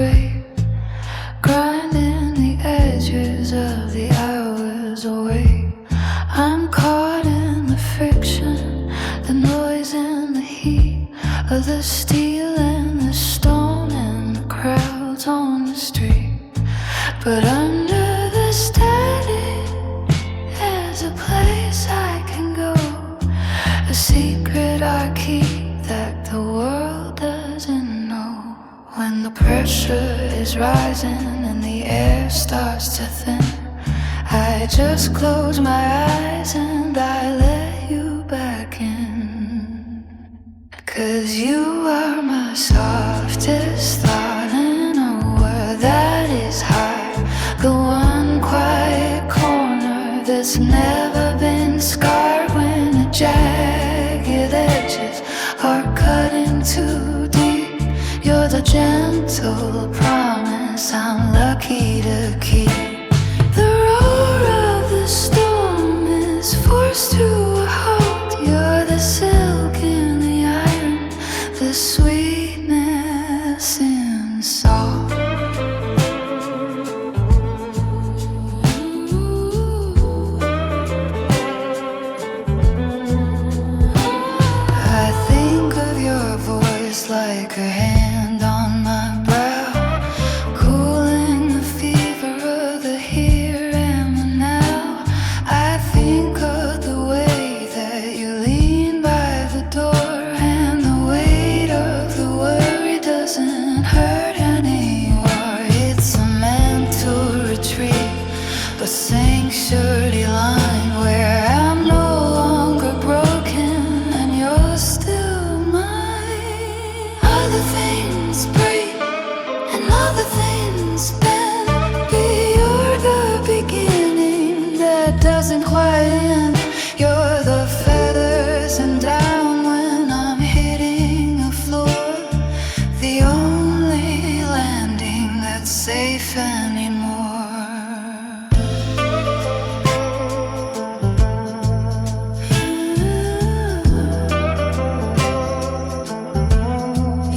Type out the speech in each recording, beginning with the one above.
scrape, grinding the edges of the hours away. I'm caught in the friction, the noise and the heat of the steel and the stone and the crowds on the street. But under the static, there's a place I can go, a secret I keep that the world doesn't know. When the pressure is rising and the air starts to thin, I just close my eyes and I let you back in. 'Cause you are my softest thought in a world that is high, the one quiet corner that's never been scarred when the jagged edges are cutting too deep. You're the gentle promise I'm lucky to keep. The roar of the storm is forced to a halt. You're the silk in the iron, the sweetness in salt. I think of your voice like a hand on my brow, cooling the fever of the here and the now. I think of the way that you lean by the door, and the weight of the worry doesn't hurt anymore. It's a mental retreat, a sanctuary line where I'm no longer broken and you're still mine. Other things break and other things bend, but you're the beginning that doesn't quite end. You're the feathers and down when I'm hitting a floor, the only landing that's safe anymore.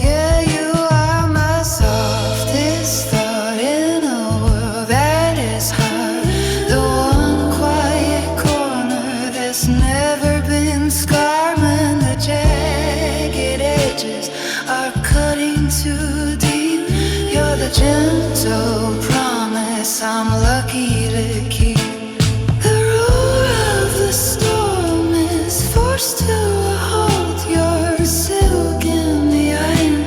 Yeah, you are my softest thought in a world that is hard, the one quiet corner that's never been scarred when the jagged edges are cutting too deep. You're the gentle promise I'm lucky to keep. The roar of the storm is forced to a halt. You're silk in the iron,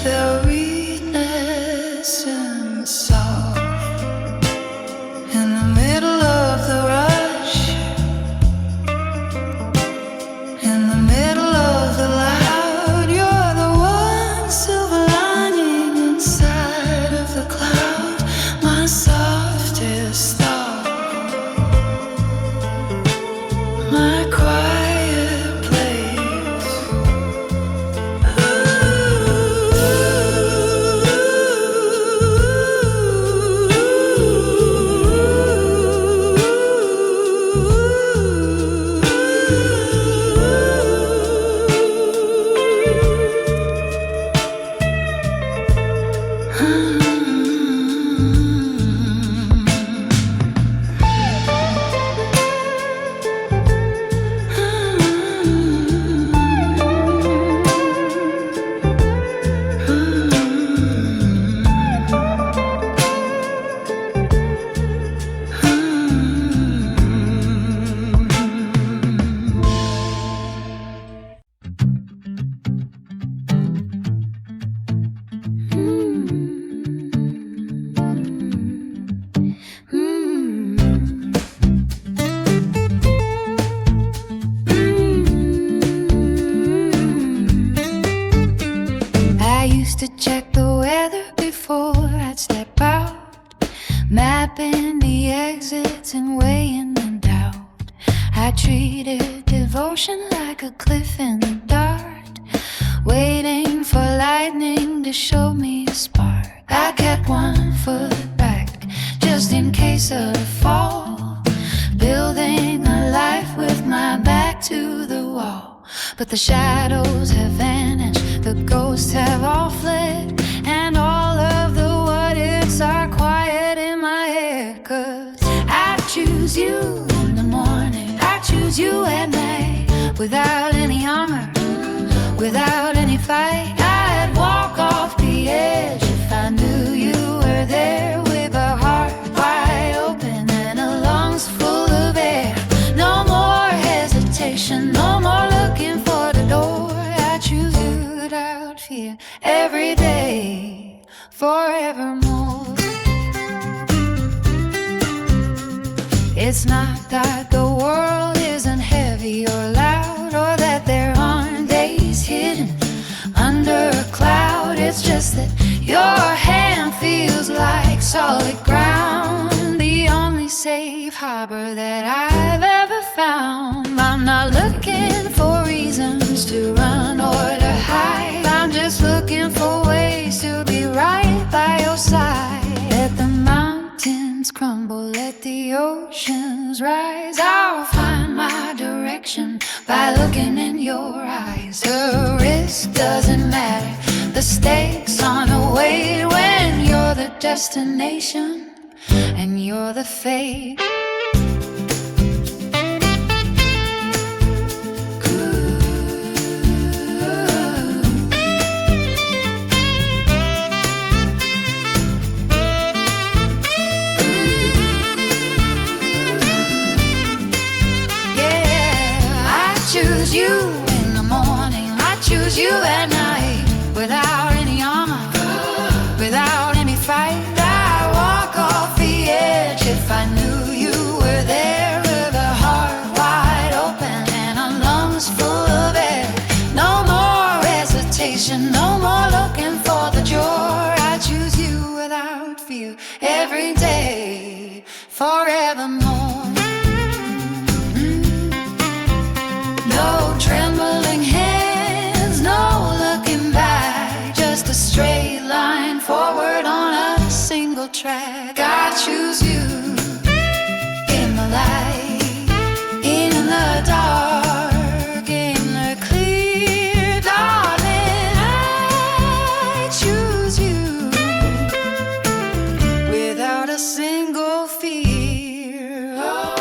the reedness and soft. In the middle of the rush, in the middle of the loud, you're the one silver lining inside of the cloud, my softest thought, my quiet place. I used to check the weather before I'd step out, mapping the exits and weighing them down. I treated devotion like a cliff in the dark, waiting for lightning to show me a spark. I kept one foot back just in case of a fall, building a life with my back to the wall. But the shadows have vanished, the ghosts have all fled, and all of the you in the morning, I choose you at night. Without any armor, without any fight, I'd walk off the edge if I knew you were there. With a heart wide open and a lungs full of air. No more hesitation, no more looking for the door. I choose you without fear every day, forevermore. It's not that the world isn't heavy or loud, or that there aren't days hidden under a cloud. It's just that your hand feels like solid ground, the only safe harbor that I've ever found. I'm not looking for reasons to run or to hide. I'm just looking for ways to be right by your side. Let the mountains crumble, let the oceans rise. I'll find my direction by looking in your eyes. The risk doesn't matter, the stakes aren't away when you're the destination and you're the fate. Choose you in the morning, I choose you at night. Without any armor, without any fight, I walk off the edge if I knew you were there. With a heart wide open and a lungs full of air. No more hesitation, no more looking for the joy. I choose you without fear every day, forevermore. No trembling hands, no looking back, just a straight line forward on a single track. I choose you in the light, in the dark, in the clear, darling. I choose you without a single fear. Oh.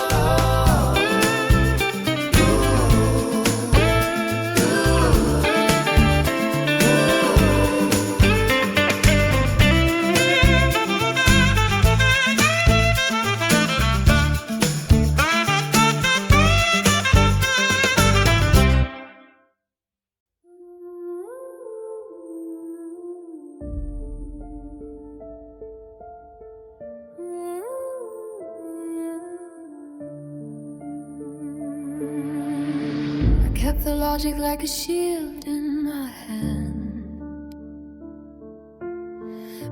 Kept the logic like a shield in my hand,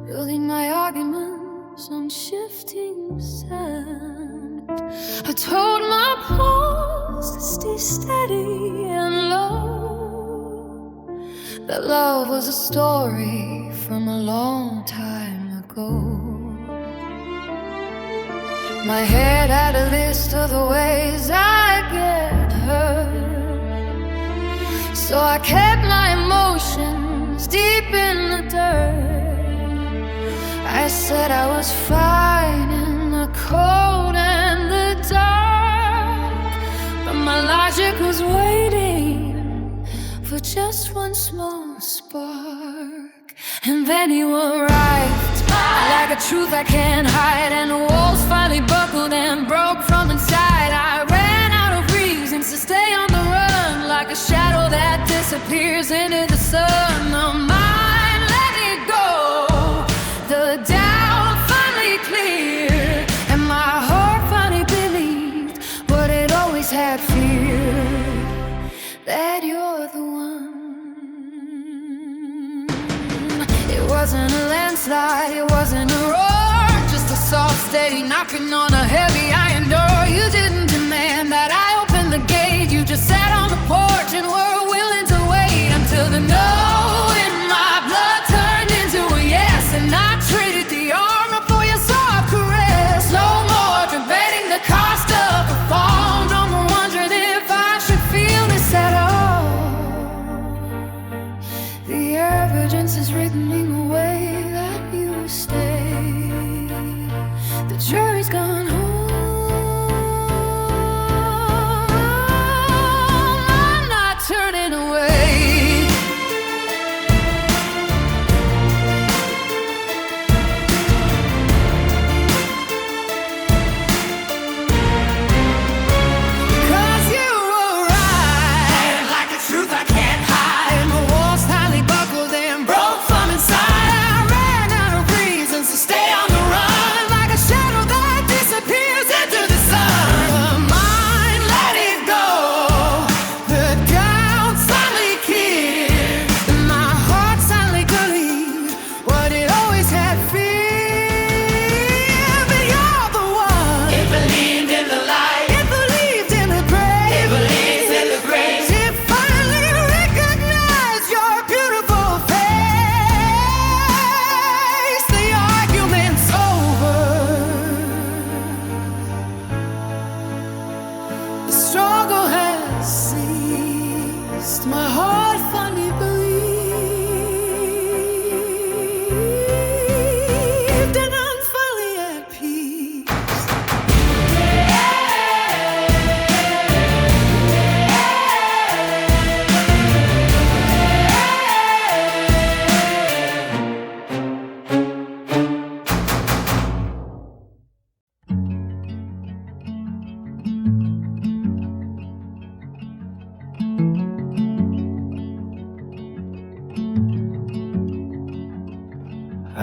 building my arguments on shifting sand. I told my pulse to stay steady and low, that love was a story from a long time ago. My head had a list of the ways I get hurt, so I kept my emotions deep in the dirt. I said I was fine in the cold and the dark, but my logic was waiting for just one small spark. And then you arrived, like a truth I can't hide, and the walls finally buckled and broke from inside. I ran out of reasons to stay on the run, like a shadow that disappears into the sun. The mind let it go, the doubt finally cleared, and my heart finally believed what it always had feared, that you're the one. It wasn't a landslide, it wasn't a roar, just a soft, steady knocking on a heavy iron door. You didn't demand that I open the gate, you just sat on the porch and were willing to wait until the no in my blood turned into a yes, and I traded the armor for your soft caress. No more debating the cost of the fall, no more wondering if I should feel this at all. The evidence is written in the way that you stay. The jury's gone home.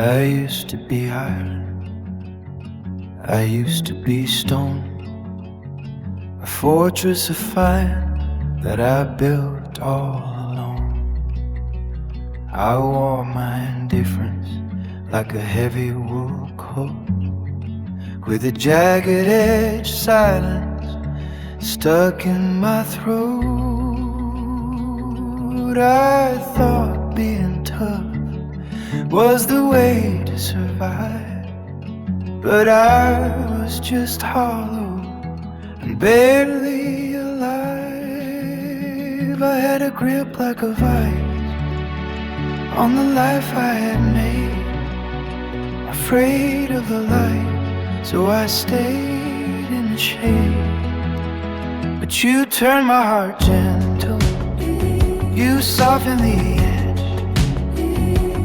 I used to be iron, I used to be stone, a fortress of fire that I built all alone. I wore my indifference like a heavy wool coat, with a jagged edge silence stuck in my throat. I thought being tough was the way to survive, but I was just hollow and barely alive. I had a grip like a vice on the life I had made, afraid of the light, so I stayed in the shade. But you turned my heart gentle, you softened the edge,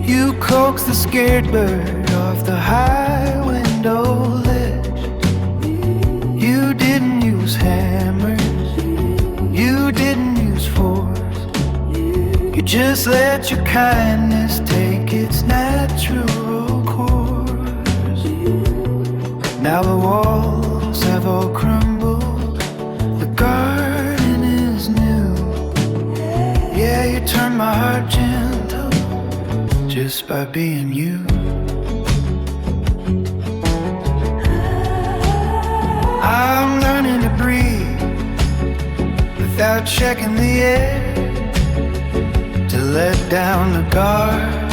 you coaxed the scared bird off the high window ledge. You didn't use hammers, you didn't use force, you just let your kindness take its natural course. Now the walls have all crumbled, the garden is new. Yeah, you turned my heart gentle just by being you. I'm learning to breathe without checking the air, to let down the guard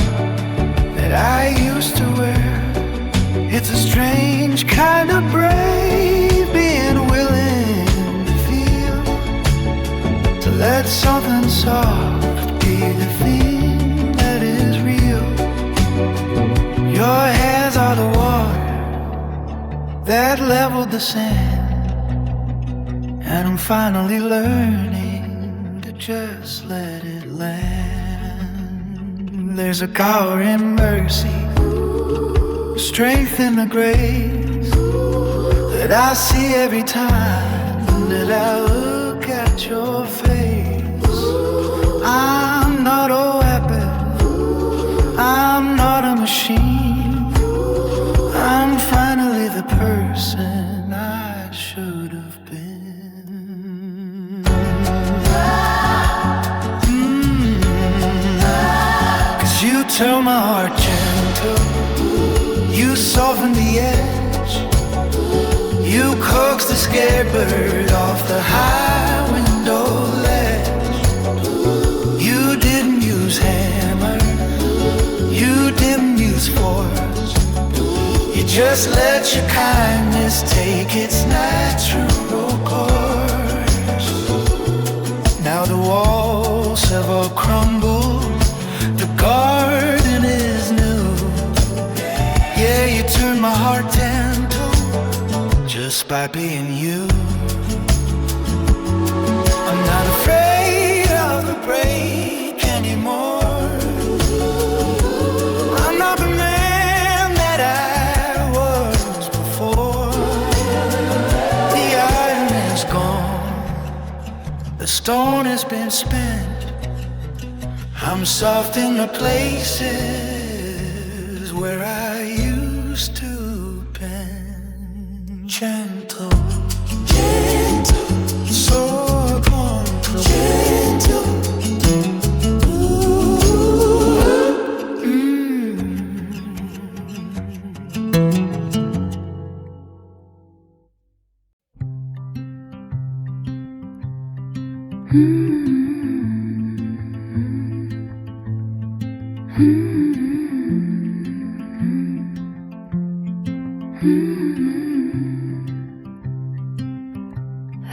that I used to wear. It's a strange kind of brave, being willing to feel, to let something soft be the thing that is real. Your hands are the water that leveled the sand, and I'm finally learning to just let it land. There's a power in mercy, strength in the grace that I see every time that I look at your face. I'm not a weapon, I'm not a machine, I'm finally the person I should have been. 'Cause you turn my heart gentle, you soften the edge, you coax the scared bird off the high window ledge. You didn't use hammer, you didn't use force, you just let your kindness take its natural course. Now the walls have all crumbled, the garden is new. Yeah, you turned my heart gentle just by being you. I'm not afraid of the break anymore, I'm not the man that I was before. The iron is gone, the stone has been spent, I'm soft in the places where I used to bend. Gentle, gentle, so gentle, gentle.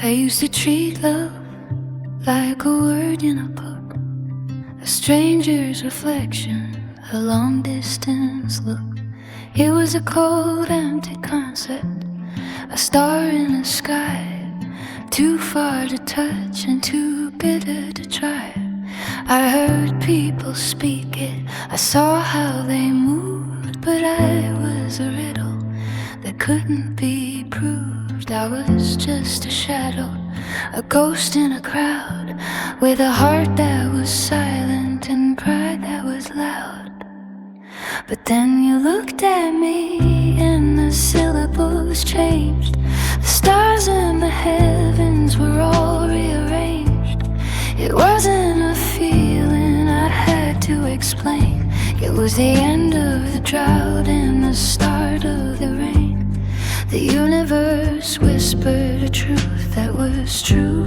I used to treat love like a word in a book, a stranger's reflection, a long distance look. It was a cold, empty concept, a star in the sky, too far to touch and too bitter to try. I heard people speak it, I saw how they moved, but I was a riddle that couldn't be proved. I was just a shadow, a ghost in a crowd, with a heart that was silent and pride that was loud. But then you looked at me and the syllables changed. The stars in the heavens were all rearranged. It wasn't a feeling I had to explain. It was the end of the drought and the start of the rain. The universe whispered a truth that was true.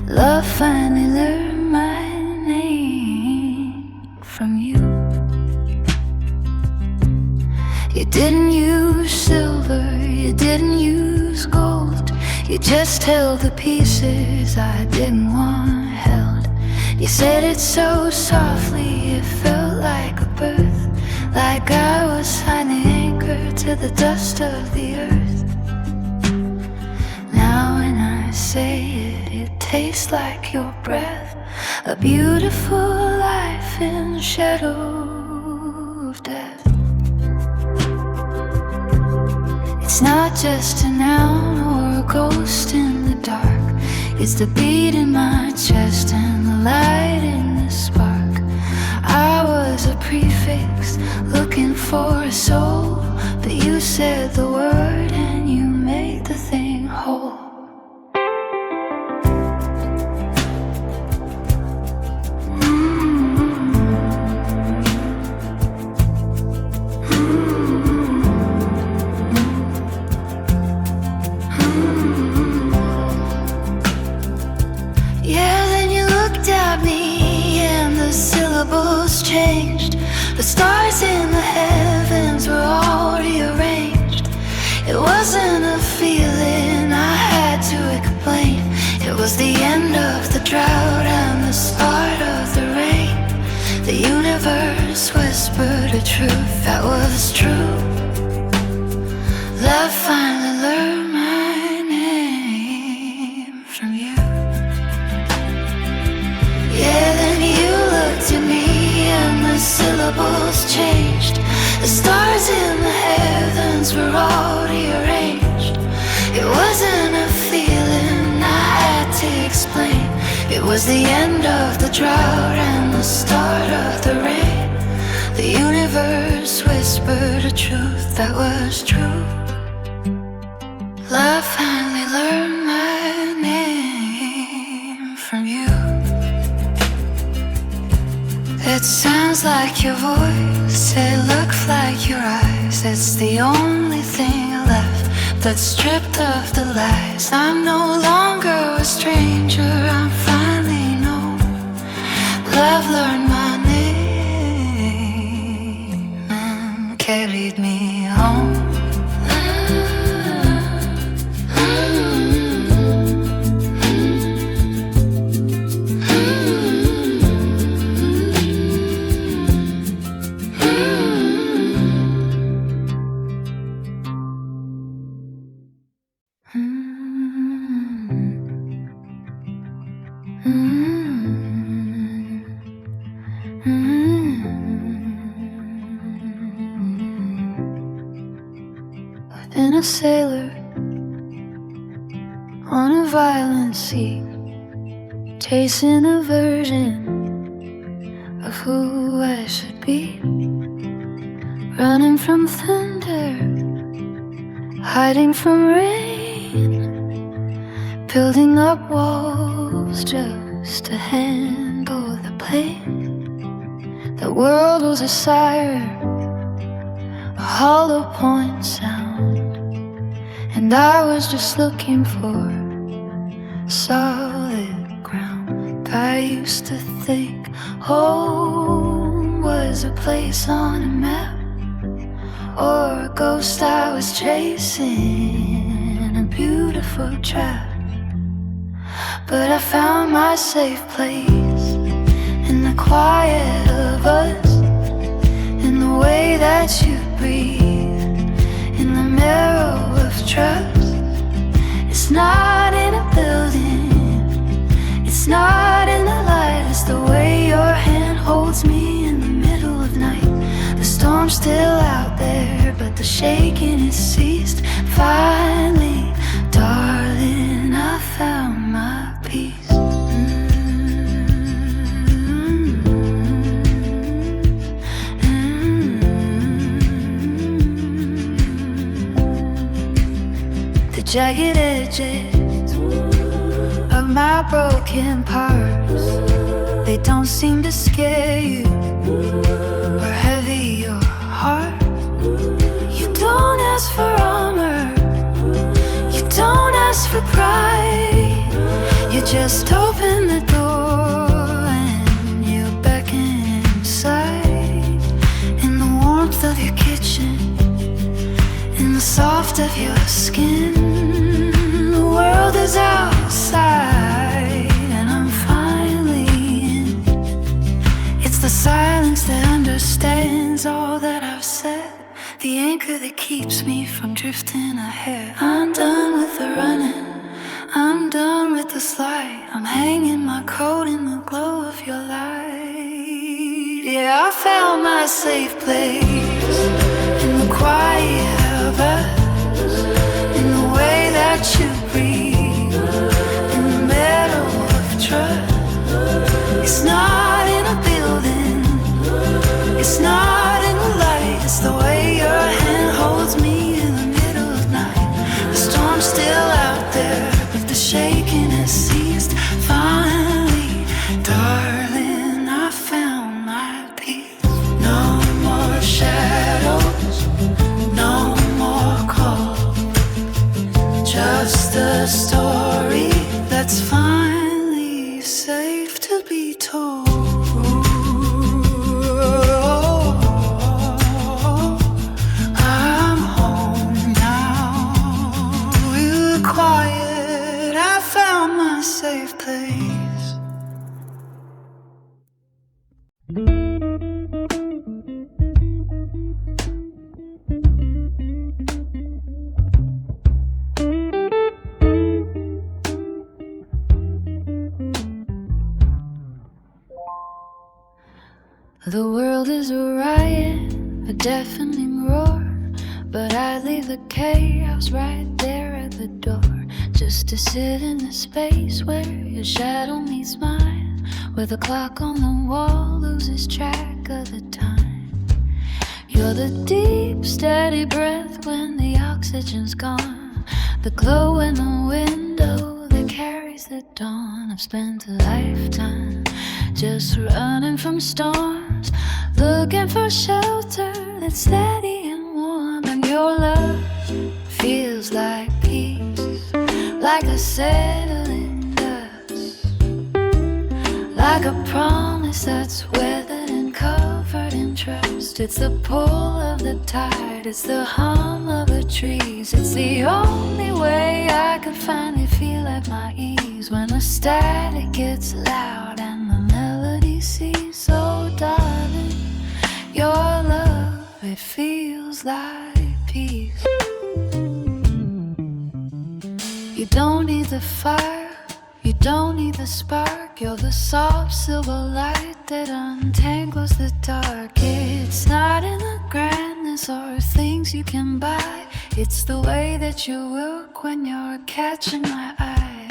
Love finally learned my name from you. You didn't use silver, you didn't use gold. You just held the pieces I didn't want held. You said it so softly, it felt like a birth, like I was signing anchor to the dust of the earth. Now when I say it, it tastes like your breath, a beautiful life in the shadow of death. It's not just a noun or a ghost in the dark. It's the beat in my chest and the light in the spark. I was a prefix looking for a soul, but you said the word and you made the thing whole. Changed. The stars in the heavens were all rearranged. It wasn't a feeling I had to explain. It was the end of the drought and the start of the rain. The universe whispered a truth that was true. Love finally learned my name from you. Yeah, then you looked at me and the syllables changed. The stars in the heavens were all rearranged. It wasn't a feeling I had to explain. It was the end of the drought and the start of the rain. The universe whispered a truth that was true. Love finally learned my name from you. It sounds like your voice, it looks like your eyes. It's the only thing left that's stripped of the lies. I'm no longer a stranger, I'm finally known. Love learned my name and carried me home. Been a sailor on a violent sea, chasing a version of who I should be, running from thunder, hiding from rain, building up walls just to handle the pain. The world was a siren, a hollow point sound, and I was just looking for solid ground. I used to think home was a place on a map, or a ghost I was chasing, a beautiful trap. But I found my safe place in the quiet of us, in the way that you breathe, in the marrow of trust. It's not in a building, it's not in the light, it's the way your hand holds me in the middle of night. The storm's still out there, but the shaking has ceased. Finally, darling, I found my peace. jagged edges of my broken parts. They don't seem to scare you or heavy your heart. You don't ask for armor, you don't ask for pride. You just open the door and you beckon inside. In the warmth of your kitchen, in the soft of your skin, the world is outside and I'm finally in. It's the silence that understands all that I've said, the anchor that keeps me from drifting ahead. I'm done with the running, I'm done with the slide. I'm hanging my coat in the glow of your light. Yeah, I found my safe place in the quiet of us, in the way that you breathe, in the meadow of trust. It's not in a building, it's not in the light, it's the way your hand holds me in the middle of night. The storm's still out there, but the shaking has ceased. Finally, darling, I found my peace. No more shadows, no more cold, just a story that's finally safe to be told. I'm home now, you're quiet, I found my safe place. The world is a riot, a deafening roar, but I leave the chaos right there at the door, just to sit in the space where your shadow meets mine, where the clock on the wall loses track of the time. You're the deep, steady breath when the oxygen's gone, the glow in the window that carries the dawn. I've spent a lifetime just running from storms, looking for shelter that's steady and warm. And your love feels like peace, like a settling dust, like a promise that's weathered and covered in trust. It's the pull of the tide, it's the hum of the trees. It's the only way I could finally feel at my ease when the static gets loud and the melody ceases. So darling, your love, it feels like peace. You don't need the fire, you don't need the spark. You're the soft silver light that untangles the dark. It's not in the grandness or things you can buy, it's the way that you work when you're catching my eye.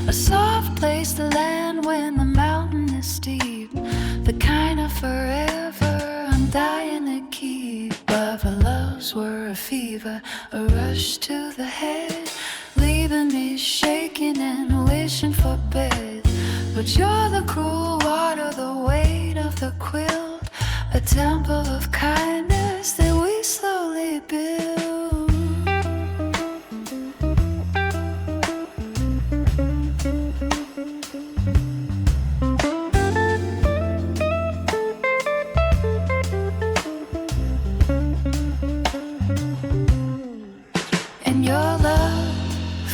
A soft place to land when the mountain is steep, the kind of forever I'm dying to keep. But our loves were a fever, a rush to the head, leaving me shaking and wishing for bed. But you're the cruel water, the weight of the quilt, a temple of kindness that we slowly build. And your love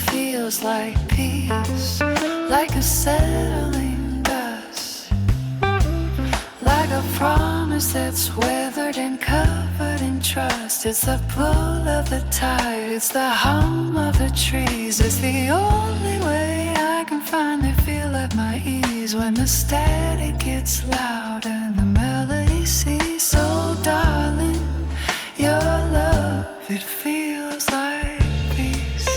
feels like peace, like a settling dust, like a promise that's weathered and covered in trust. It's the pull of the tide, it's the hum of the trees. It's the only way I can finally feel at my ease when the static gets loud and the melody ceases. So darling, your love, it feels like peace.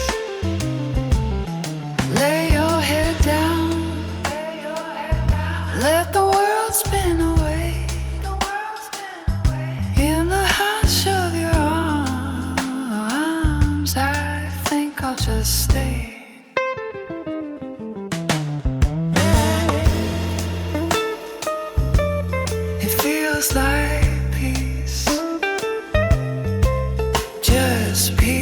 Lay your head down, let the world spin away. In the hush of your arms, I think I'll just stay. It feels like peace, just peace.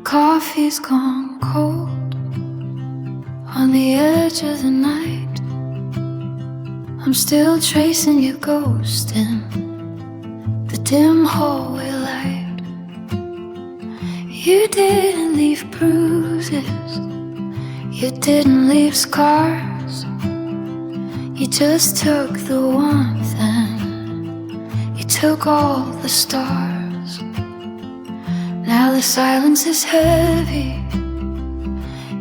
Coffee's gone cold on the edge of the night. I'm still tracing your ghost in the dim hallway light. You didn't leave bruises, you didn't leave scars. You just took the warmth and you took all the stars. Now the silence is heavy,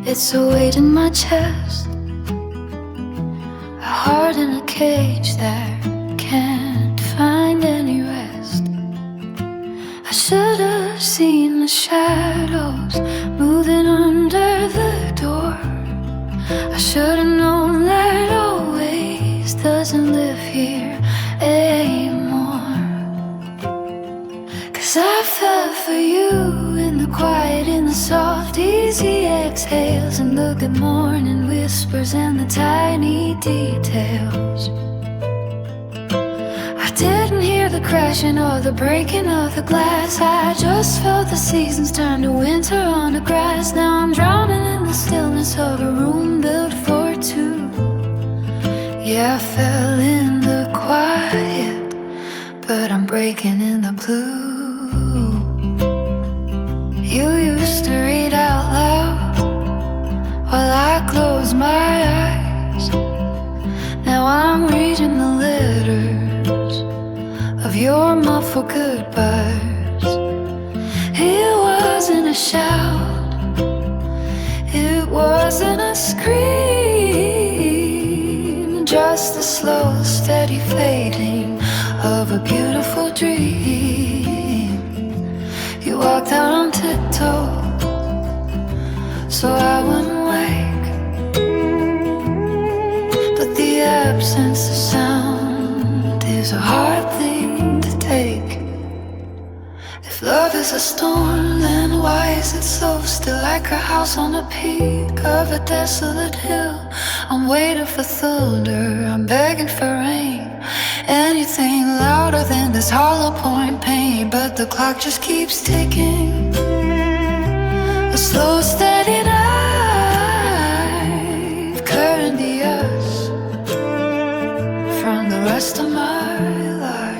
it's a weight in my chest, a heart in a cage that can't find any rest. I should have seen the shadows moving under the door. I should have known that always doesn't live here anymore. 'Cause I fell for you in the quiet, in the soft, easy exhales, and the good morning whispers and the tiny details. I didn't hear the crashing or the breaking of the glass. I just felt the seasons turn to winter on the grass. Now I'm drowning in the stillness of a room built for two. Yeah, I fell in the quiet, but I'm breaking in the blue. You used to read out loud while I close my eyes. Now I'm reading the letters of your muffled goodbyes. It wasn't a shout, it wasn't a scream, just the slow, steady fading of a beautiful dream. You walked out on tiptoe so I wouldn't wake, but the absence of sound is a hard thing to take. If love is a storm, then why is it so still, like a house on a peak of a desolate hill? I'm waiting for thunder, I'm begging for rain, anything louder than this hollow point pain. But the clock just keeps ticking, a slow, steady night, cutting the us from the rest of my life.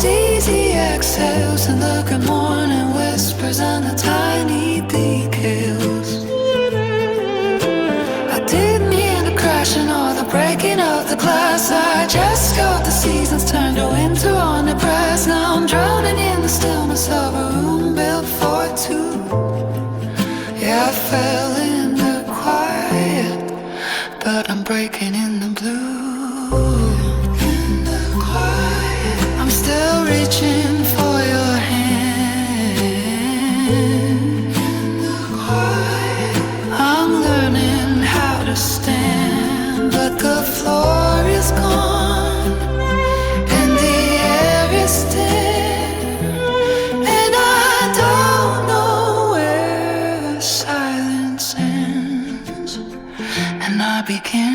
Easy exhales and the good morning whispers and the tiny details. I didn't hear the crashing or the breaking of the glass. I just got the seasons turned to winter on the grass. Now I'm drowning in the stillness of a room built for two. Yeah, I fell in the quiet, but I'm breaking in the blue. Still reaching for your hand. I'm learning how to stand, but the floor is gone and the air is thin, and I don't know where silence ends and I begin.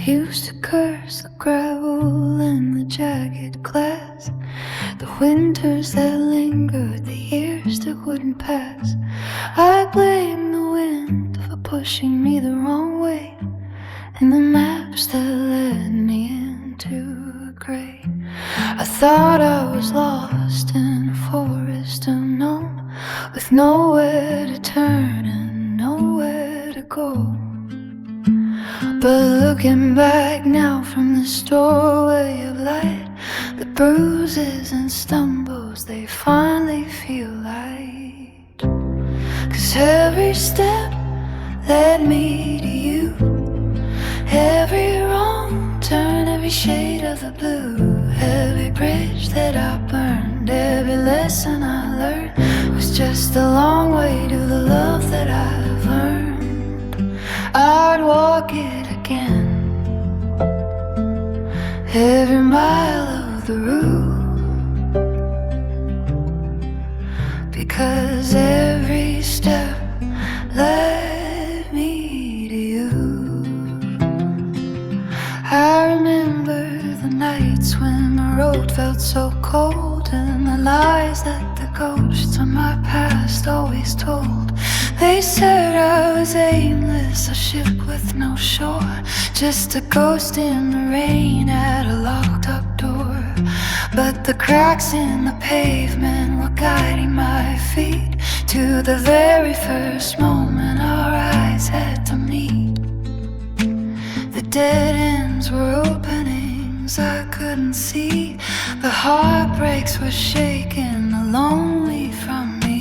used to curse the gravel and the jagged glass, the winters that lingered, the years that wouldn't pass. I blame the wind for pushing me the wrong way, and the maps that led me into a grave. I thought I was lost in a forest unknown, with nowhere to turn and nowhere to go. But looking back now from this doorway of light, the bruises and stumbles, they finally feel light. 'Cause every step led me to you, every wrong turn, every shade of the blue, every bridge that I burned, every lesson I learned was just a long way to the love that I've earned. I'd walk it again, every mile of the route, because every step led me to you. I remember the nights when the road felt so cold, and the lies that the ghosts of my past always told. They said I was aimless, a ship with no shore, just a ghost in the rain at a locked up door. But the cracks in the pavement were guiding my feet to the very first moment our eyes had to meet. The dead ends were openings I couldn't see, the heartbreaks were shaking, the lonely from me.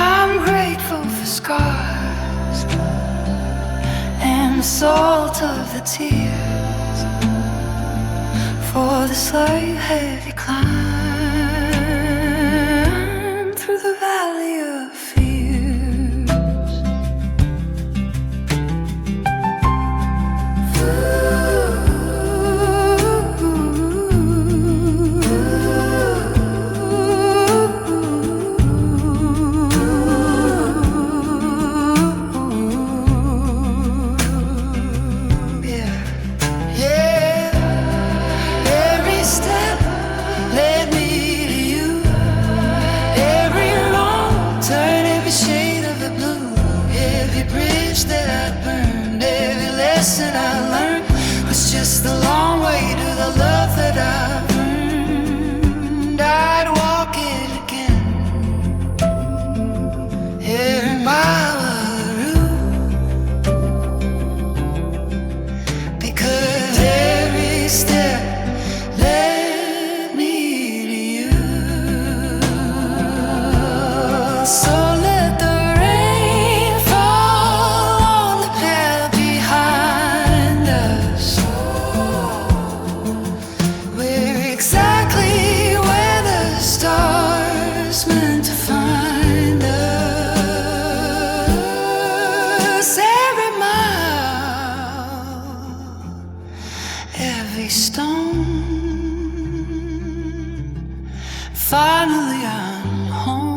I'm grateful for scars and the salt of the tears, for the slight heavy climb through the valley of fears. Lesson I learned was just the long way to the love that I've earned. I'd walk it again, every mile of the route, because every step led me to you. So let the rain fall on the path behind us. We're exactly where the stars meant to find us. Every mile, every stone, finally I'm home.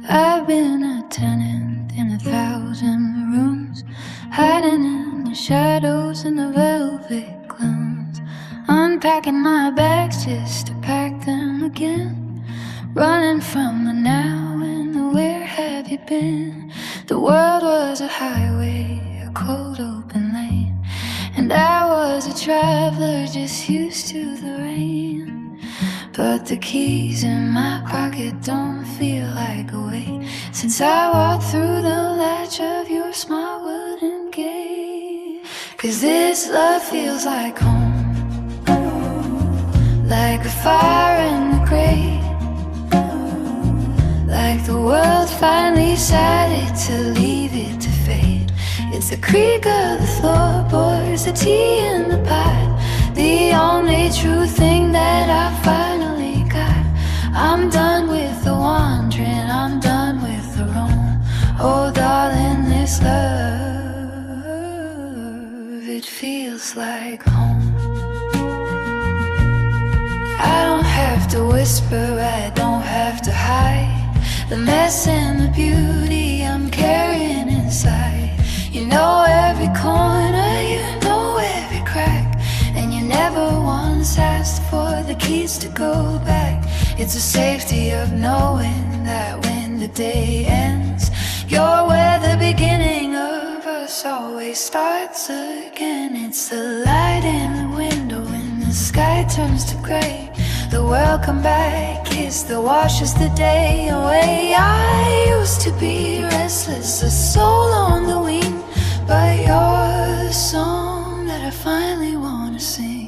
I've been a tenant in 1,000 rooms, hiding in the shadows and the velvet glooms, unpacking my bags just to pack them again, running from the now and the where have you been. The world was a highway, a cold open lane, and I was a traveler just used to the rain. But the keys in my pocket don't feel like a weight, since I walked through the latch of your small world. 'Cause this love feels like home, like a fire in the grave, like the world finally decided to leave it to fade. It's the creak of the floorboards, the tea in the pot, the only true thing that I finally got. I'm done with the wandering, I'm done with the roam. Oh darling, this love, it feels like home. I don't have to whisper, I don't have to hide the mess and the beauty I'm carrying inside. You know every corner, you know every crack, and you never once asked for the keys to go back. It's the safety of knowing that when the day ends, you're where the beginning of us always starts again. It's the light in the window when the sky turns to gray, the welcome back kiss that washes the day away. I used to be restless, a soul on the wing, but you're the song that I finally wanna sing.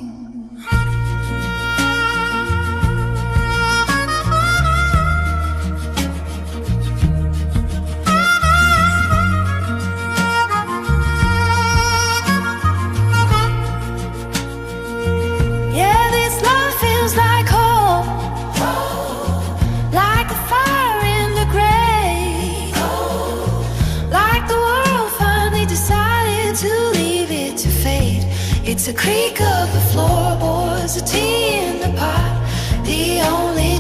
It's the creak of the floorboards, the tea in the pot, the only